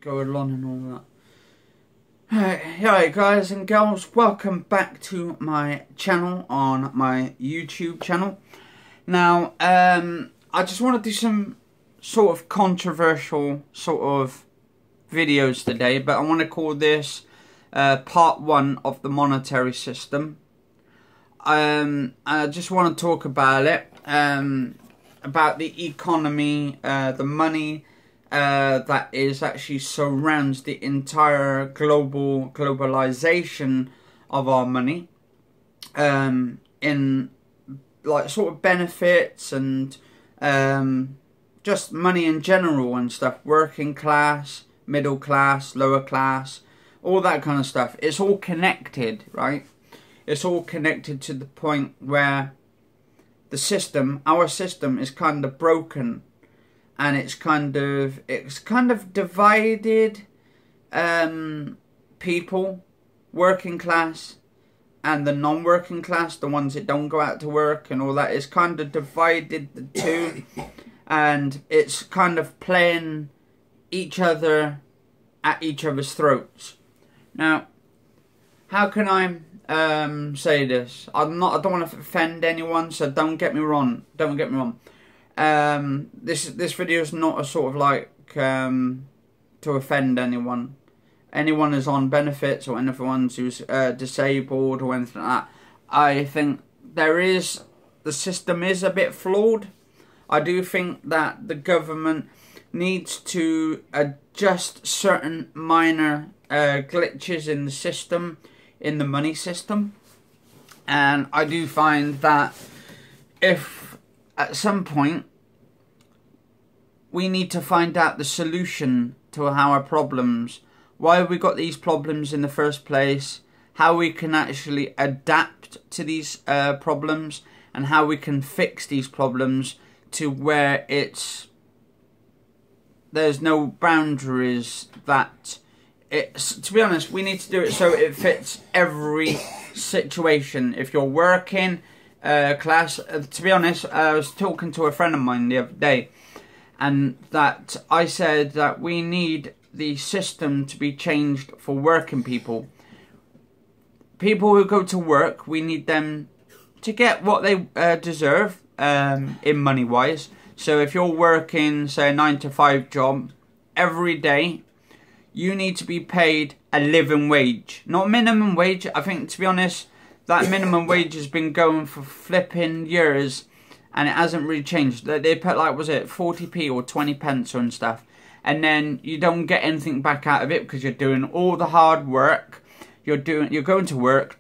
Go along and all that. Hey guys and girls, welcome back to my channel on my YouTube channel. Now, I just want to do some sort of controversial sort of videos today, but I want to call this part 1 of the monetary system. I just want to talk about it, about the economy, the money that is actually surrounds the entire globalization of our money, in like sort of benefits and just money in general and stuff, working class, middle class, lower class, all that kind of stuff. It's all connected, right? It's all connected to the point where the system, our system, is kind of broken. And it's kind of divided people, working class and the non-working class, the ones that don't go out to work and all that. It's kind of divided the two, and it's kind of playing each other at each other's throats. Now, how can I say this? I don't want to offend anyone, so don't get me wrong. Don't get me wrong. This video is not a sort of like to offend anyone. Anyone who's on benefits or anyone who's disabled or anything like that. I think the system is a bit flawed. I do think that the government needs to adjust certain minor glitches in the system, in the money system. And I do find that if at some point we need to find out the solution to our problems, why we got these problems in the first place, how we can actually adapt to these problems, and how we can fix these problems to where there's no boundaries, that to be honest, we need to do it so it fits every situation. If you're working class, to be honest, I was talking to a friend of mine the other day, and that I said that we need the system to be changed for working people. People who go to work, we need them to get what they deserve in money wise. So if you're working, say, a 9-to-5 job every day, you need to be paid a living wage, not minimum wage. I think, to be honest, that minimum wage has been going for flipping years, and it hasn't really changed. They put, like, was it 40p or 20 pence and stuff, and then you don't get anything back out of it because you're doing all the hard work. You're going to work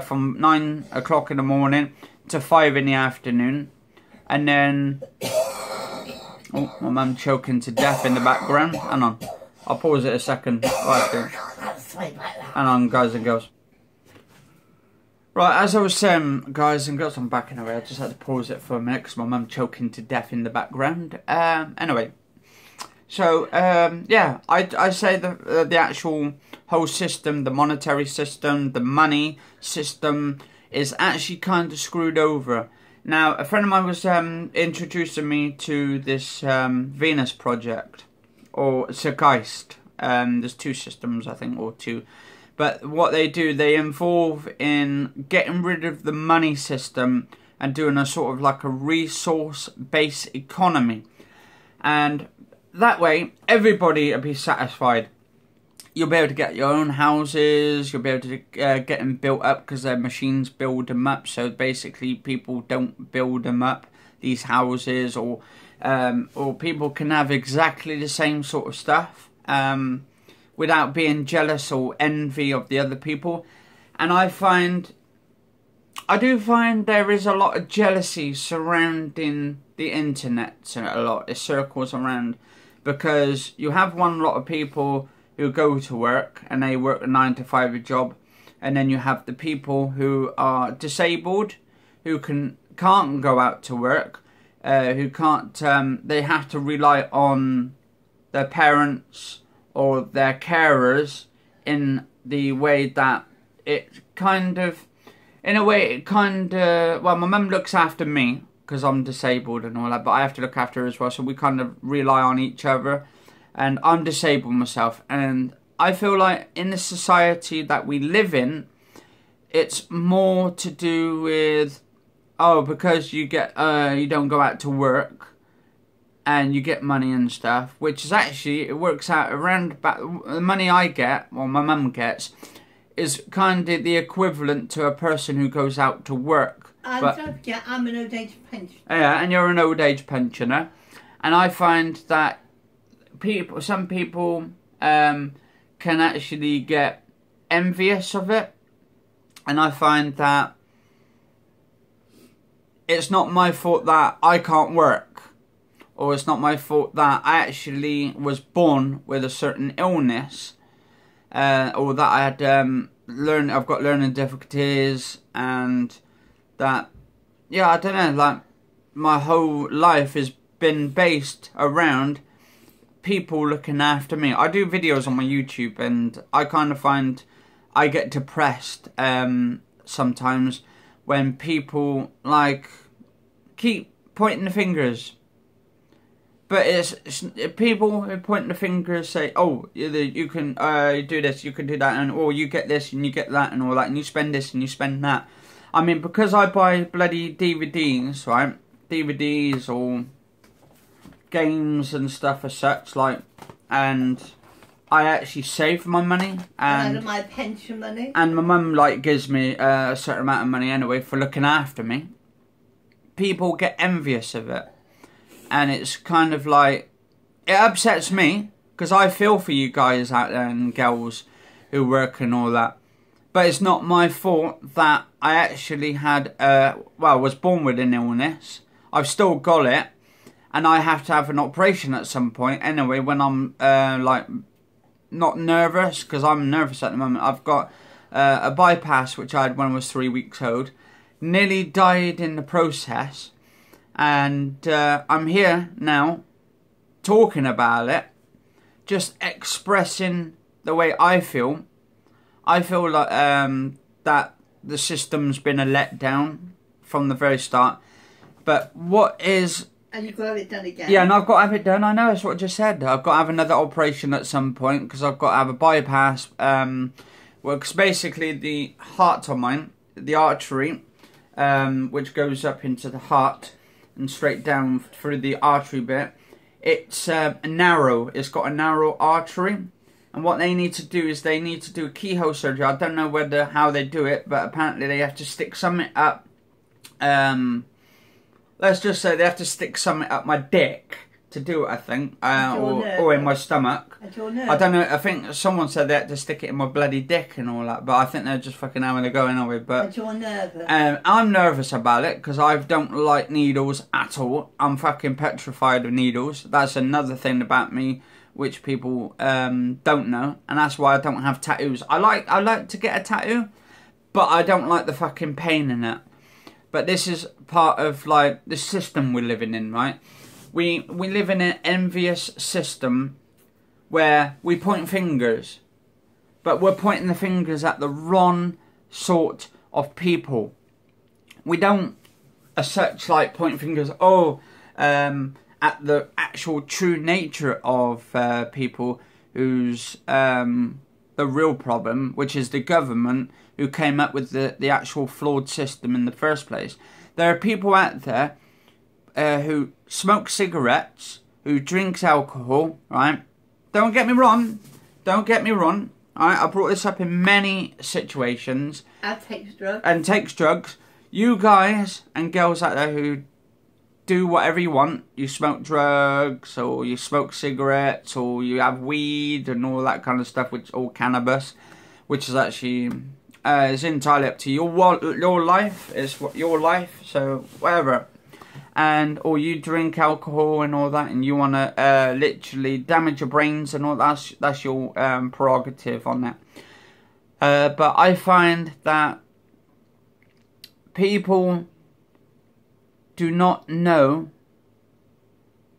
from 9 o'clock in the morning to 5 in the afternoon, and then oh, my mum choking to death in the background. Hang on, I'll pause it a second. Right, hang on, guys and girls. Right, as I was saying, guys and girls, I'm back in a way. I just had to pause it for a minute because my mum choking to death in the background. Anyway, so yeah, I say the actual whole system, the monetary system, the money system, is actually kind of screwed over. Now, a friend of mine was introducing me to this Venus project, or Zeitgeist. There's 2 systems, I think, or 2. But what they do, they involve in getting rid of the money system and doing a sort of like a resource-based economy. And that way, everybody will be satisfied. You'll be able to get your own houses, you'll be able to get them built up because their machines build them up. So basically, people don't build them up, these houses, or people can have exactly the same sort of stuff. Without being jealous or envy of the other people. And I do find there is a lot of jealousy surrounding the internet, a lot. It circles around, because you have one lot of people who go to work and they work a 9-to-5 job, and then you have the people who are disabled, who can't go out to work, who can't, they have to rely on their parents or their carers, in the way that it kind of, well, my mum looks after me because I'm disabled and all that, but I have to look after her as well, so we kind of rely on each other. and I'm disabled myself, and I feel like in the society that we live in, it's more to do with, oh, because you get you don't go out to work and you get money and stuff, which is actually, it works out around about, the money I get, or my mum gets, is kind of the equivalent to a person who goes out to work. And but, don't forget, I'm an old age pensioner. Yeah, and you're an old age pensioner, and I find that some people can actually get envious of it, and I find that it's not my fault that I can't work, or it's not my fault that I actually was born with a certain illness, or that I had I've got learning difficulties, and that, yeah, I don't know, like, my whole life has been based around people looking after me. I do videos on my YouTube, and I kind of find I get depressed sometimes when people, like, keep pointing the fingers. But it's people who point the fingers, say, oh, you can do this, you can do that, and or you get this and you get that and all that, and you spend this and you spend that. I mean, because I buy bloody DVDs, right? DVDs or games and stuff as such, like, and I actually save my money, and my pension money, and my mum, like, gives me a certain amount of money anyway for looking after me. People get envious of it, and it's kind of like, it upsets me, because I feel for you guys out there and girls who work and all that. But it's not my fault that I actually had, was born with an illness. I've still got it, and I have to have an operation at some point anyway, when I'm, like, not nervous, because I'm nervous at the moment. I've got a bypass, which I had when I was 3 weeks old. Nearly died in the process, and I'm here now talking about it, just expressing the way I feel. I feel like that the system's been a letdown from the very start. But what is... And you've got to have it done again. Yeah, and I've got to have it done. I know, that's what I just said. I've got to have another operation at some point, because I've got to have a bypass. Well, because basically the heart of mine, the artery, which goes up into the heart and straight down through the artery bit, it's narrow. It's got a narrow artery. And what they need to do is they need to do a keyhole surgery. I don't know how they do it, but apparently they have to stick something up. Let's just say they have to stick something up my dick to do it, I think. Or in my stomach. I don't know, I think someone said they had to stick it in my bloody dick and all that, but I think they're just fucking having a go anyway. But you're nervous. I'm nervous about it, because I don't like needles at all. I'm fucking petrified of needles. That's another thing about me which people don't know, and that's why I don't have tattoos. I like to get a tattoo, but I don't like the fucking pain in it. But this is part of, like, the system we're living in, right? We live in an envious system where we point fingers, but we're pointing the fingers at the wrong sort of people. We don't, as such, like, point fingers, at the actual true nature of people who's the real problem, which is the government who came up with the actual flawed system in the first place. There are people out there who smoke cigarettes, who drinks alcohol, right? Don't get me wrong, alright? I brought this up in many situations. And takes drugs. You guys and girls out there who do whatever you want. You smoke drugs, or you smoke cigarettes, or you have weed and all that kind of stuff, or cannabis, which is actually is entirely up to your life. It's your life, so whatever. Or you drink alcohol and all that, and you want to literally damage your brains and all that. That's your prerogative on that. But I find that people do not know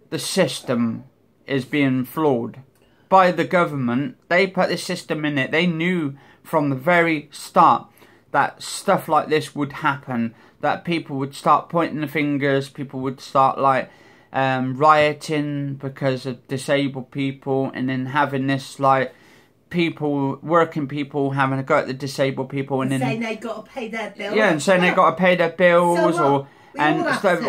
the system is being flawed by the government. They put this system in it. They knew from the very start that stuff like this would happen, that people would start pointing the fingers, people would start, like, rioting because of disabled people, and then having this like working people having a go at the disabled people, and then saying they got to pay their bills. Yeah, and saying they got to pay their bills, So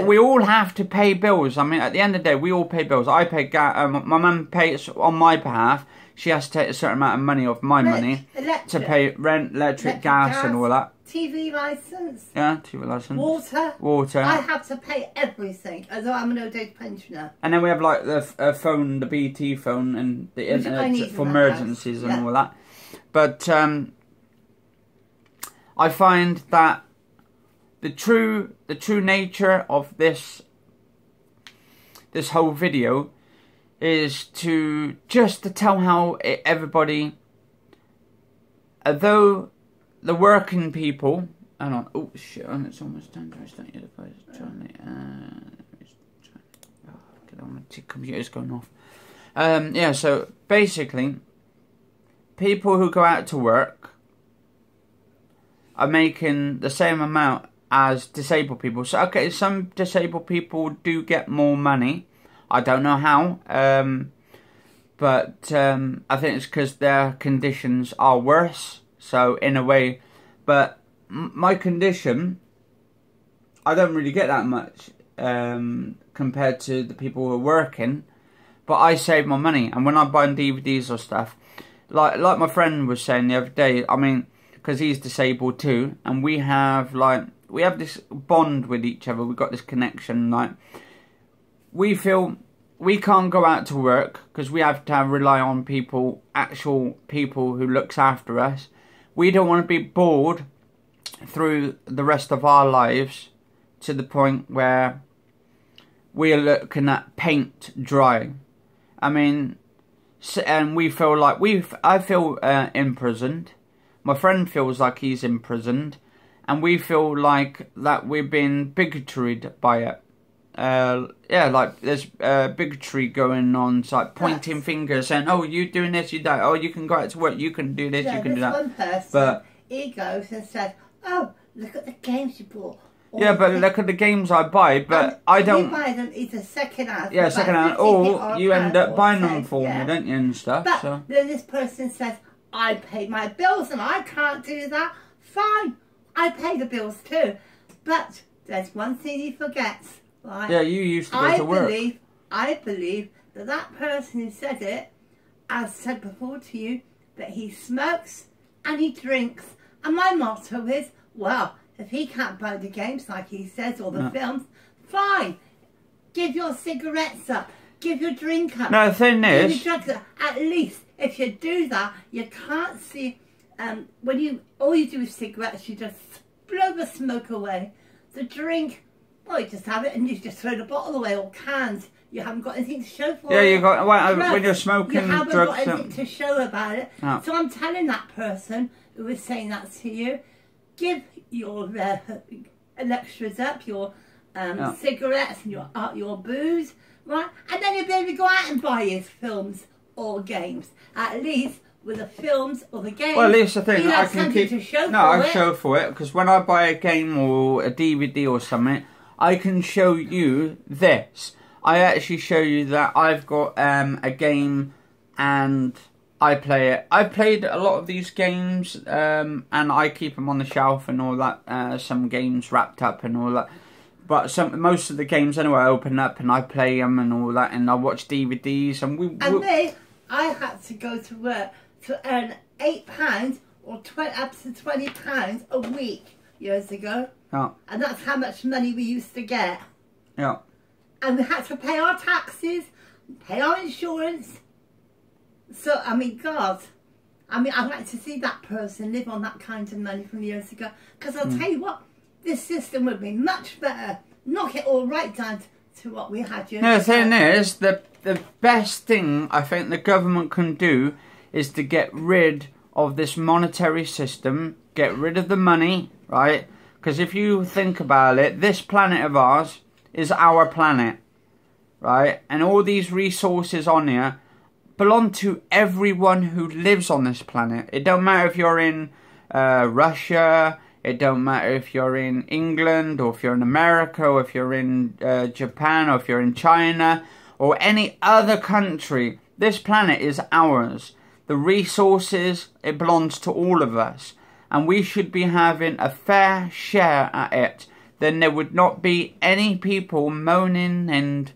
we all have to pay bills. I mean, at the end of the day, we all pay bills. I pay my mum pays on my behalf. She has to take a certain amount of money off my money to pay rent, electric, gas, and all that. TV licence. Yeah, TV licence. Water. I have to pay everything, although I'm an old age pensioner. And then we have like the phone, the BT phone, and the internet for emergencies and all that. But I find that the true nature of this whole video is to tell how everybody, although the working people, hang on, oh shit, it's almost time to start your device, Charlie. The computer's going off. Yeah, so basically, people who go out to work are making the same amount as disabled people. So okay, some disabled people do get more money. I don't know how, but I think it's because their conditions are worse. So in a way, but my condition, I don't really get that much compared to the people who are working. But I save my money, and when I'm buying DVDs or stuff, like my friend was saying the other day, I mean, because he's disabled too, and we have this bond with each other. We've got this connection, like. We feel we can't go out to work because we have to rely on actual people who looks after us. We don't want to be bored through the rest of our lives to the point where we're looking at paint dry. I mean, and we feel like I feel imprisoned. My friend feels like he's imprisoned, and we feel like that we're being bigoted by it. Yeah, like there's bigotry going on. It's like pointing fingers, saying, "Oh, you doing this, you that. Oh, you can go out to work. You can do this. You can do that." One person, he goes and says, "Oh, look at the games you bought." Yeah, but look at the games I buy, but I don't. You buy them either second hand. Yeah, second hand. Or you end up buying them for me, don't you, and stuff. But so then this person says, "I pay my bills and I can't do that." Fine, I pay the bills too, but there's one thing he forgets. Right? Yeah, you used to go to work. I believe that person who said it, as said before to you, that he smokes and he drinks. And my motto is, well, if he can't buy the games like he says, or the films, fine. Give your cigarettes up. Give your drink up. No, the thing is, give your drugs up. At least, if you do that, you can't see, when all you do with cigarettes, you just blow the smoke away. The drink, well, you just have it and you just throw the bottle away, or cans. You haven't got anything to show for it. Yeah, you got when you're smoking drugs. You haven't got anything to show about it. No. So I'm telling that person who was saying that to you, give your extras up, your cigarettes and your booze, right? And then you'll be able to go out and buy his films or games. At least with the films or the games. Well, at least the thing I can keep. To show no, I show for it because when I buy a game or a DVD or something, I can show you this. I actually show you that I've got a game and I play it. I've played a lot of these games and I keep them on the shelf and all that. Some games wrapped up and all that. But most of the games anyway I open up and I play them and all that, and I watch DVDs and I had to go to work to earn £8 or up to £20 a week years ago. Yeah. And that's how much money we used to get. Yeah. And we had to pay our taxes, pay our insurance. So, I mean, God, I'd like to see that person live on that kind of money from years ago. Because I'll tell you what, this system would be much better. Knock it all right down to what we had years ago. The thing is, the best thing I think the government can do is to get rid of this monetary system, get rid of the money, right? Because if you think about it, this planet of ours is our planet, right? And all these resources on here belong to everyone who lives on this planet. It don't matter if you're in Russia, It don't matter if you're in England, or if you're in America, or if you're in Japan, or if you're in China, or any other country. This planet is ours. The resources, it belongs to all of us. And we should be having a fair share at it. Then there would not be any people moaning and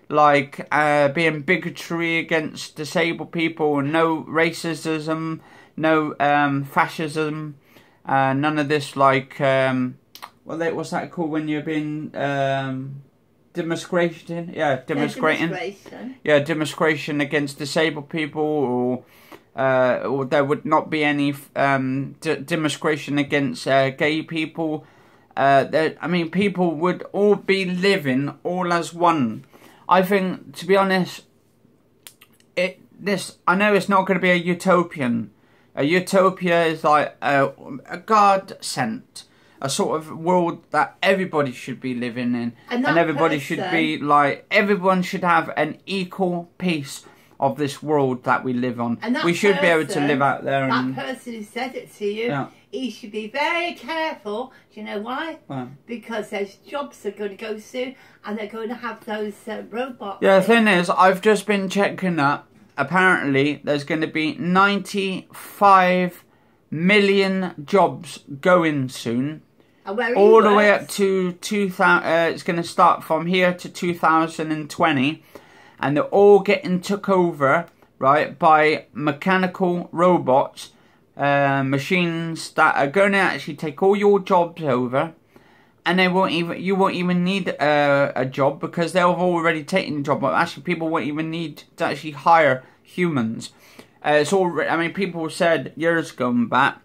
like being bigotry against disabled people, no racism, no fascism, none of this like what's that called when you're being demonstrating? Yeah, demonstrating. Yeah, demonstration against disabled people, or there would not be any demonstration against gay people. I mean, people would all be living all as one. I think, to be honest, I know it's not going to be a utopian. A utopia is like a God sent, a sort of world that everybody should be living in, and everybody should be like, everyone should have an equal piece of this world that we live on. We should be able to live out there. That person who said it to you, he should be very careful. Do you know why? Because those jobs are going to go soon, and they're going to have those robots. Yeah, the thing is, I've just been checking up. Apparently, there's going to be 95 million jobs going soon. All the way up to 2000. It's going to start from here to 2020. And they're all getting took over, right, by mechanical robots, machines that are going to actually take all your jobs over, and you won't even need a job, because they'll have already taken the job. But actually, people won't even need to actually hire humans. It's all. I mean, people said years gone back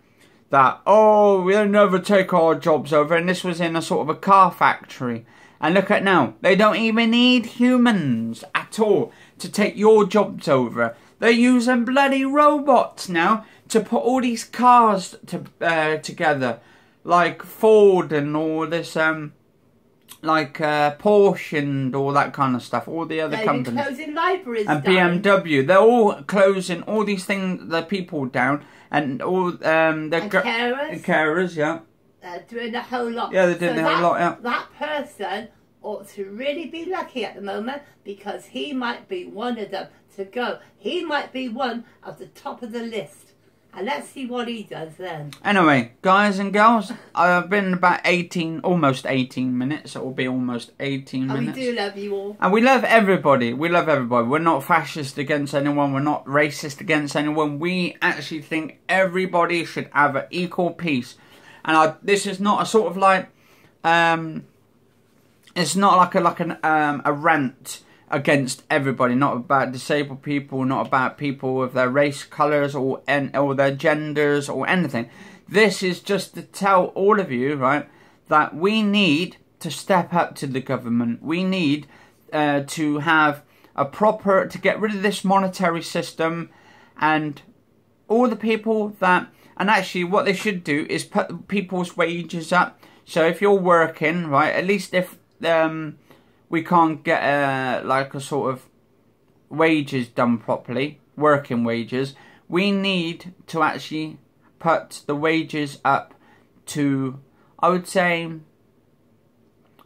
that, oh, we'll never take our jobs over, and this was in a sort of a car factory. And look at now, they don't even need humans at all to take your jobs over. They're using bloody robots now to put all these cars together, like Ford and all this, like Porsche and all that kind of stuff. All the other companies. They're closing libraries and down. BMW. They're all closing all these things, the people down, and all carers, yeah. They're doing a whole lot. Yeah, they're doing a whole lot, yeah. That person ought to really be lucky at the moment, because he might be one of them to go. He might be one of the top of the list. And let's see what he does then. Anyway, guys and girls, I've been about almost 18 minutes. It will be almost 18 minutes. We do love you all. And we love everybody. We love everybody. We're not fascist against anyone. We're not racist against anyone. We actually think everybody should have an equal piece. And this is not a sort of like, it's not like a rant against everybody, not about disabled people, not about people with their race, colours, or their genders, or anything. This is just to tell all of you, right, that we need to step up to the government. We need to have to get rid of this monetary system, and all the people that, and actually what they should do is put people's wages up. So if you're working, right, at least if we can't get like a sort of wages done properly, working wages, we need to actually put the wages up to, I would say,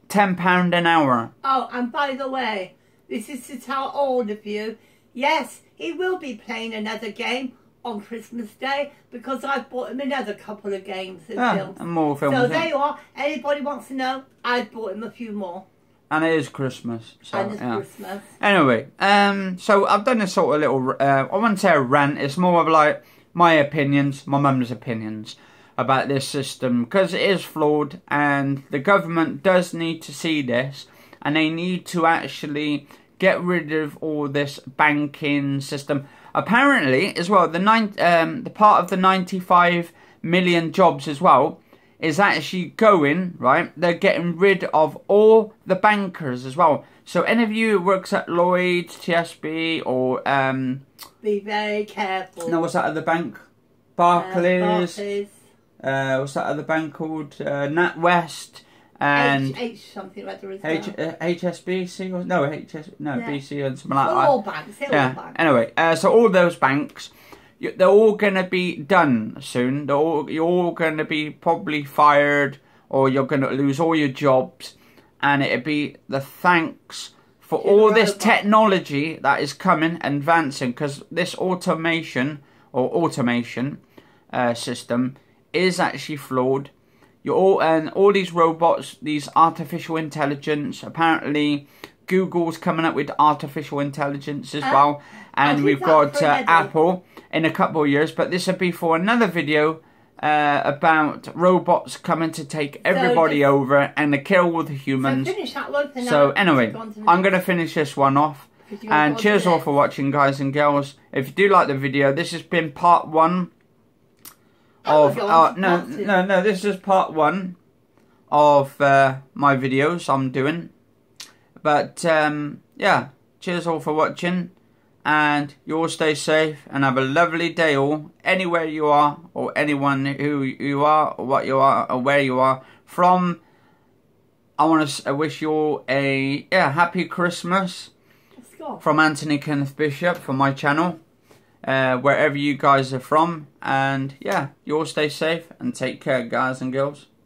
£10 an hour. Oh, and by the way, this is to tell all of you, yes, he will be playing another game on Christmas Day, because I've bought him another couple of games and films. And more films. So there you are. Anybody wants to know, I've bought him a few more. And it is Christmas. So, and it's Christmas. Anyway, so I've done a sort of little, I wouldn't say a rant, it's more of like my opinions, my mum's opinions about this system, because it is flawed, and the government does need to see this, and they need to actually get rid of all this banking system. Apparently, as well, the part of the 95 million jobs as well is actually going, right, they're getting rid of all the bankers as well. So any of you who works at Lloyd's, TSB, or be very careful. No, what's that other bank? Barclays. What's that other bank called? NatWest. And H something rather as HSBC or no BC and something like that. All banks, all banks. Anyway, so all those banks, they're all going to be done soon. You're all going to be probably fired, or you're going to lose all your jobs. And it'd be the thanks for all this technology that is coming, advancing, because this automation system is actually flawed. And all these robots, these artificial intelligence, apparently Google's coming up with artificial intelligence as well, and we've got Apple in a couple of years. But this would be for another video about robots coming to take everybody over and to kill all the humans. So anyway, I'm going to finish this one off. And cheers all for watching, guys and girls. If you do like the video, this has been part 1 of this is part 1 of my videos I'm doing. But yeah, cheers all for watching, and you all stay safe and have a lovely day all, anywhere you are, or anyone who you are, or what you are, or where you are from. I want to wish you all a happy Christmas from Anthony Kenneth Bishop from my channel, wherever you guys are from. And yeah, you all stay safe and take care, guys and girls.